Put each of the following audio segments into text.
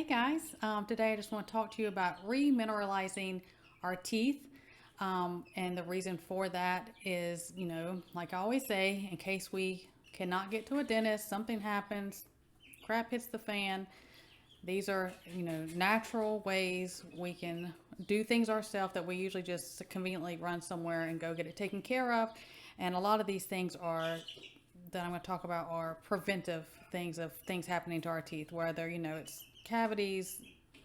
Hey guys, today I just want to talk to you about remineralizing our teeth. And the reason for that is, like I always say, in case we cannot get to a dentist, something happens, crap hits the fan. These are, natural ways we can do things ourselves that we usually just conveniently run somewhere and go get it taken care of. And a lot of these things are that I'm going to talk about are preventive things of things happening to our teeth, whether, it's cavities,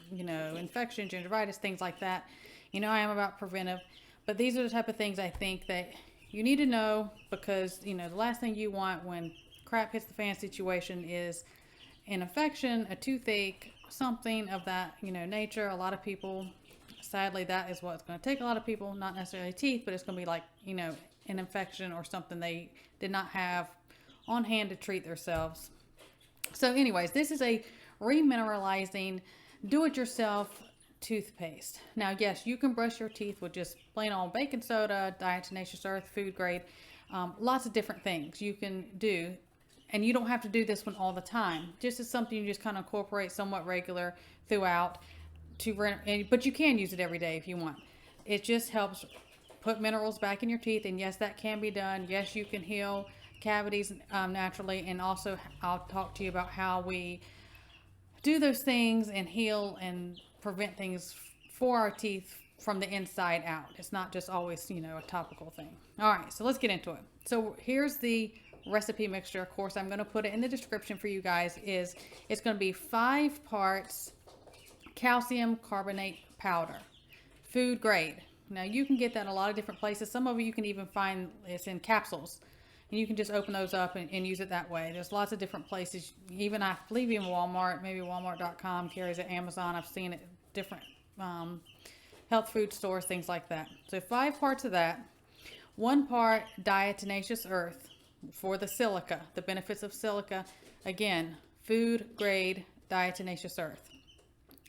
infection, gingivitis, things like that. I am about preventive, but these are the type of things I think that you need to know because, the last thing you want when crap hits the fan situation is an infection, a toothache, something of that, nature. A lot of people, sadly, that is what's going to take a lot of people, not necessarily teeth, but it's going to be like, an infection or something they did not have on hand to treat themselves. So anyways, this is a remineralizing do-it-yourself toothpaste. Now, yes, you can brush your teeth with just plain old baking soda, diatomaceous earth, food grade, lots of different things you can do. And you don't have to do this one all the time. Just as something you just kind of incorporate somewhat regular throughout. But you can use it every day if you want. It just helps put minerals back in your teeth, and yes, that can be done. Yes, you can heal cavities naturally, and also I'll talk to you about how we do those things and heal and prevent things for our teeth from the inside out. It's not just always, a topical thing. All right, so let's get into it. So here's the recipe mixture. Of course, I'm going to put it in the description for you guys. It's going to be 5 parts calcium carbonate powder, food grade. Now, you can get that in a lot of different places. Some of you can even find it's in capsules. And you can just open those up and use it that way. There's lots of different places. Even, I believe, even Walmart, maybe Walmart.com carries it. Amazon, I've seen it. Different health food stores, things like that. So 5 parts of that. 1 part diatomaceous earth for the silica. The benefits of silica. Again, food grade diatomaceous earth.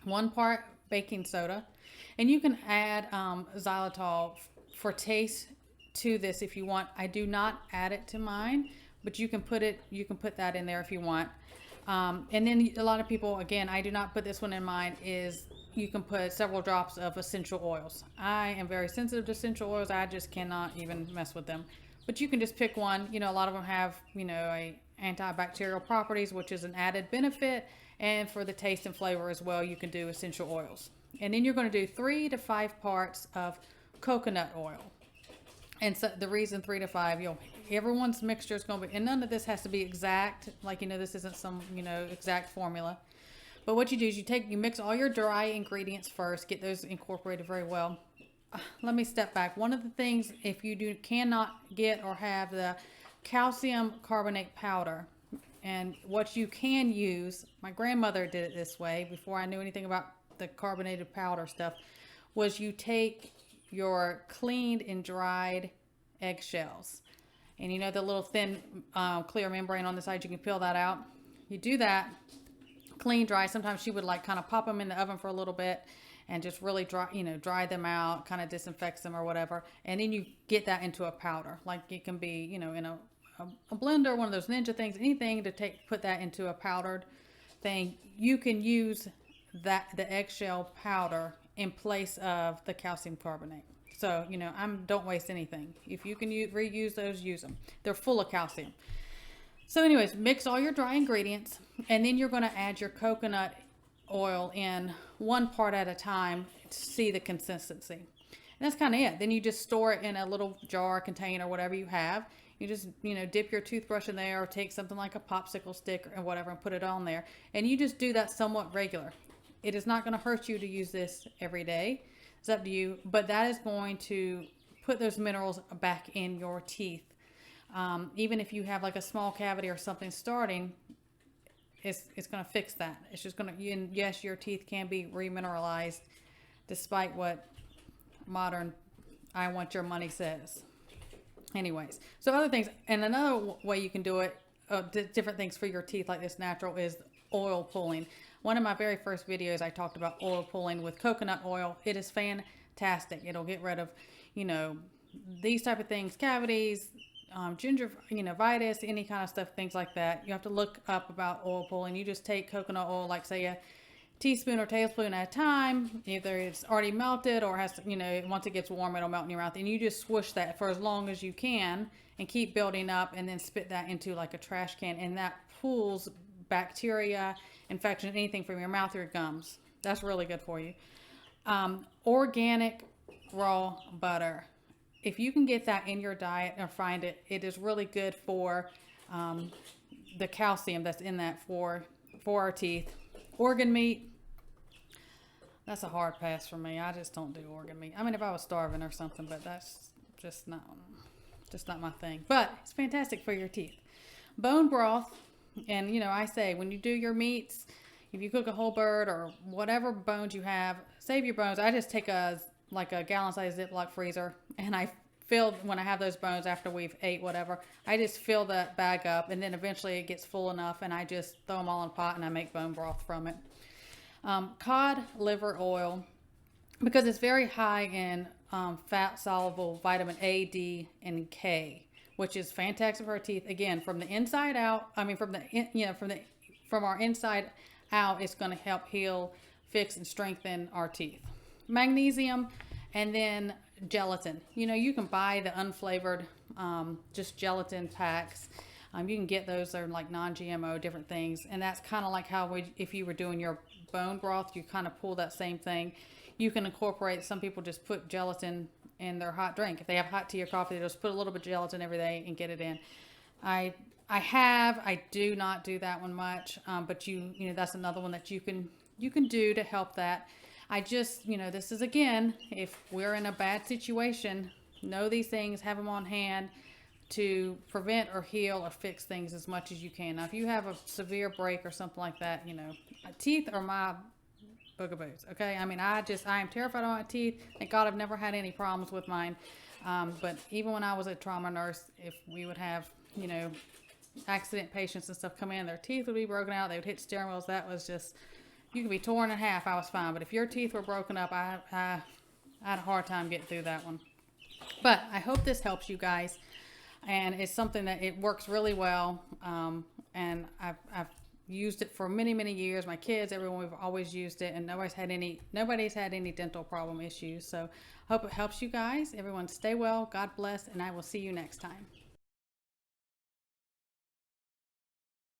1 part baking soda. And you can add xylitol for taste to this if you want. I do not add it to mine, but you can put that in there if you want. And then a lot of people, again, I do not put this one in mine, is you can put several drops of essential oils. I am very sensitive to essential oils. I just cannot even mess with them. But you can just pick one. A lot of them have, a antibacterial properties, which is an added benefit. And for the taste and flavor as well, you can do essential oils. And then you're going to do 3 to 5 parts of coconut oil. And so the reason 3 to 5, everyone's mixture is going to be, and none of this has to be exact. Like, this isn't some, exact formula. But what you do is you mix all your dry ingredients first, get those incorporated very well. Let me step back. One of the things, if you cannot get or have the calcium carbonate powder, and what you can use, my grandmother did it this way before I knew anything about the carbonated powder stuff, was you take your cleaned and dried eggshells, and the little thin clear membrane on the side, you can peel that out. You do that, clean, dry. Sometimes she would like kind of pop them in the oven for a little bit and just really dry them out, kind of disinfects them or whatever, and then you get that into a powder. Like, it can be in a blender, one of those ninja things, anything to put that into a powdered thing. You can use the eggshell powder in place of the calcium carbonate. So, don't waste anything. If you can reuse those, use them. They're full of calcium. So anyways, mix all your dry ingredients, and then you're going to add your coconut oil in 1 part at a time to see the consistency. And that's kind of it. Then you just store it in a little jar, container, whatever you have. You just, dip your toothbrush in there, or take something like a popsicle stick or whatever and put it on there. And you just do that somewhat regular. It is not going to hurt you to use this every day. It's up to you. But that is going to put those minerals back in your teeth. Even if you have like a small cavity or something starting, it's going to fix that. It's just going to, and yes, your teeth can be remineralized despite what modern I want your money says. Anyways, so other things, and another way you can do it, different things for your teeth like this natural, is oil pulling. One of my very first videos, I talked about oil pulling with coconut oil. It is fantastic. It'll get rid of, these type of things, cavities, gingivitis, any kind of stuff, things like that. You have to look up about oil pulling. You just take coconut oil, like say a teaspoon or tablespoon at a time. Either it's already melted or has to, you know, once it gets warm, it'll melt in your mouth. And you just swoosh that for as long as you can and keep building up, and then spit that into like a trash can. And that pulls bacteria, infection, anything from your mouth or your gums. That's really good for you. Organic raw butter. If you can get that in your diet or find it, it is really good for the calcium that's in that for our teeth. Organ meat, that's a hard pass for me. I just don't do organ meat. I mean, if I was starving or something, but that's just not my thing. But it's fantastic for your teeth. Bone broth, and you know, I say when you do your meats, if you cook a whole bird or whatever bones you have, save your bones. I just take a gallon-sized Ziploc freezer, and I fill, when I have those bones after we've ate whatever, I just fill that bag up, and then eventually it gets full enough, and I just throw them all in a pot, and I make bone broth from it. Cod liver oil, because it's very high in fat-soluble vitamin A, D, and K, which is fantastic for our teeth. Again, from the inside out, I mean, from our inside out, it's going to help heal, fix, and strengthen our teeth. Magnesium, and then gelatin. You know, you can buy the unflavored just gelatin packs. You can get those. They're like non-GMO, different things. And that's kind of like how if you were doing your bone broth, you kind of pull that same thing. You can incorporate, some people just put gelatin in their hot drink. If they have hot tea or coffee, they just put a little bit of gelatin every day and get it in. I do not do that one much, but you know, that's another one that you can do to help that. I just, you know, this is, again, if we're in a bad situation, know these things, have them on hand to prevent or heal or fix things as much as you can. Now, if you have a severe break or something like that, you know, my teeth are my boogaboos, okay? I mean, I am terrified of my teeth. Thank God I've never had any problems with mine. But even when I was a trauma nurse, if we would have, you know, accident patients and stuff come in, their teeth would be broken out, they would hit steering wheels. That was just, you could be torn in half, I was fine. But if your teeth were broken up, I had a hard time getting through that one. But I hope this helps you guys. And it's something that it works really well. And I've used it for many, many years. My kids, everyone, we've always used it, and nobody's had any dental problem issues. So hope it helps you guys. Everyone stay well. God bless. And I will see you next time.